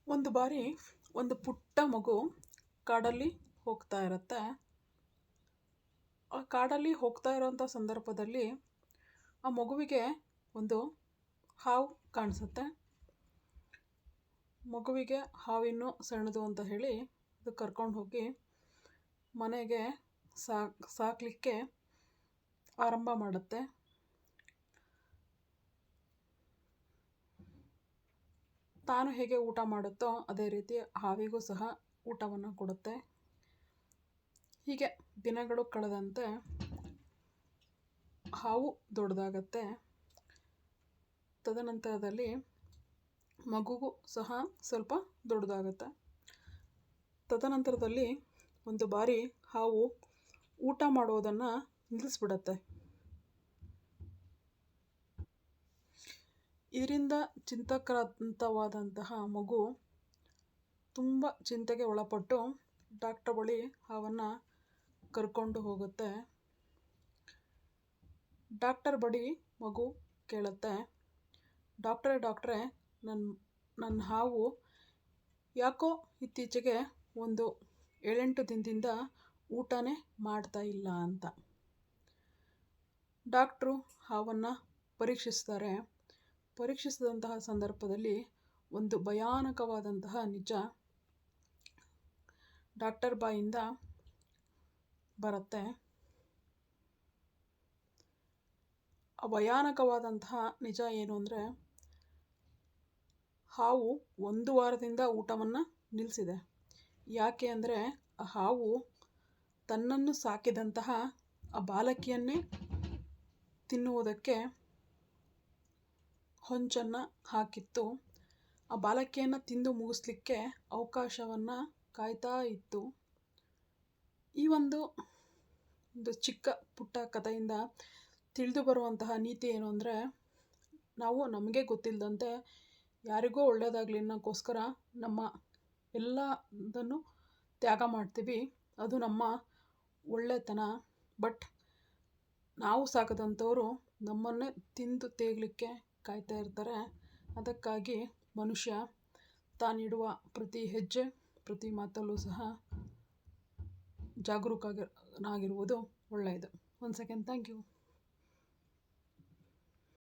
ಒಂದು ಬಾರಿ ಒಂದು ಪುಟ್ಟ ಮಗು ಕಾಡಲ್ಲಿ ಹೋಗ್ತಾ ಇರುತ್ತೆ. ಆ ಕಾಡಲ್ಲಿ ಹೋಗ್ತಾ ಇರೋಂಥ ಸಂದರ್ಭದಲ್ಲಿ ಆ ಮಗುವಿಗೆ ಒಂದು ಹಾವು ಕಾಣಿಸುತ್ತೆ. ಮಗುವಿಗೆ ಹಾವಿನ್ನು ಸಣ್ಣದು ಅಂತ ಹೇಳಿ ಅದು ಕರ್ಕೊಂಡು ಹೋಗಿ ಮನೆಗೆ ಸಾಕಲಿಕ್ಕೆ ಆರಂಭ ಮಾಡುತ್ತೆ. ತಾನು ಹೇಗೆ ಊಟ ಮಾಡುತ್ತೋ ಅದೇ ರೀತಿ ಹಾವಿಗೂ ಸಹ ಊಟವನ್ನು ಕೊಡುತ್ತೆ. ಹೀಗೆ ದಿನಗಳು ಕಳೆದಂತೆ ಹಾವು ದೊಡ್ಡದಾಗತ್ತೆ. ತದನಂತರದಲ್ಲಿ ಮಗುಗೂ ಸಹ ಸ್ವಲ್ಪ ದೊಡ್ಡದಾಗುತ್ತೆ. ತದನಂತರದಲ್ಲಿ ಒಂದು ಬಾರಿ ಹಾವು ಊಟ ಮಾಡೋದನ್ನು ನಿಲ್ಲಿಸ್ಬಿಡತ್ತೆ. ಇದರಿಂದ ಚಿಂತಾಕ್ರಾಂತವಾದಂತಹ ಮಗು ತುಂಬ ಚಿಂತೆಗೆ ಒಳಪಟ್ಟು ಡಾಕ್ಟರ್ ಬಳಿ ಹಾವನ್ನು ಕರ್ಕೊಂಡು ಹೋಗುತ್ತೆ. ಡಾಕ್ಟರ್ ಬಳಿ ಮಗು ಕೇಳುತ್ತೆ, ಡಾಕ್ಟ್ರೇ ನನ್ನ ಹಾವು ಯಾಕೋ ಇತ್ತೀಚೆಗೆ ಒಂದು 7-8 ದಿನದಿಂದ ಊಟನೇ ಮಾಡ್ತಾ ಇಲ್ಲ ಅಂತ. ಡಾಕ್ಟ್ರು ಹಾವನ್ನು ಪರೀಕ್ಷಿಸ್ತಾರೆ. ಪರೀಕ್ಷಿಸಿದಂತಹ ಸಂದರ್ಭದಲ್ಲಿ ಒಂದು ಭಯಾನಕವಾದಂತಹ ನಿಜ ಡಾಕ್ಟರ್ ಬಾಯಿಂದ ಬರುತ್ತೆ. ಆ ಭಯಾನಕವಾದಂತಹ ನಿಜ ಏನು ಅಂದರೆ, ಹಾವು 1 ವಾರದಿಂದ ಊಟವನ್ನು ನಿಲ್ಲಿಸಿದೆ. ಯಾಕೆ ಅಂದರೆ ಆ ಹಾವು ತನ್ನನ್ನು ಸಾಕಿದಂತಹ ಆ ಬಾಲಕಿಯನ್ನೇ ತಿನ್ನುವುದಕ್ಕೆ ಹೊಂಚನ್ನು ಹಾಕಿತ್ತು. ಆ ಬಾಲಕಿಯನ್ನು ತಿಂದು ಮುಗಿಸ್ಲಿಕ್ಕೆ ಅವಕಾಶವನ್ನು ಕಾಯ್ತಾ ಇತ್ತು. ಈ ಒಂದು ಚಿಕ್ಕ ಪುಟ್ಟ ಕಥೆಯಿಂದ ತಿಳಿದು ಬರುವಂತಹ ನೀತಿ ಏನು ಅಂದರೆ, ನಾವು ನಮಗೆ ಗೊತ್ತಿಲ್ಲದಂತೆ ಯಾರಿಗೋ ಒಳ್ಳೆಯದಾಗಲಿ ಅನ್ನೋಕ್ಕೋಸ್ಕರ ನಮ್ಮ ಎಲ್ಲದನ್ನು ತ್ಯಾಗ ಮಾಡ್ತೀವಿ. ಅದು ನಮ್ಮ ಒಳ್ಳೆತನ. ಬಟ್ ನಾವು ಸಾಕದಂಥವರು ನಮ್ಮನ್ನೇ ತಿಂದು ತೇಗಲಿಕ್ಕೆ ಕಾಯ್ತಾ ಇರ್ತಾರೆ. ಅದಕ್ಕಾಗಿ ಮನುಷ್ಯ ತಾನಿಡುವ ಪ್ರತಿ ಹೆಜ್ಜೆ ಪ್ರತಿ ಮಾತಲ್ಲೂ ಸಹ ಜಾಗರೂಕನಾಗಿರುವುದು ಒಳ್ಳೆಯದು. 1 ಸೆಕೆಂಡ್. Thank you.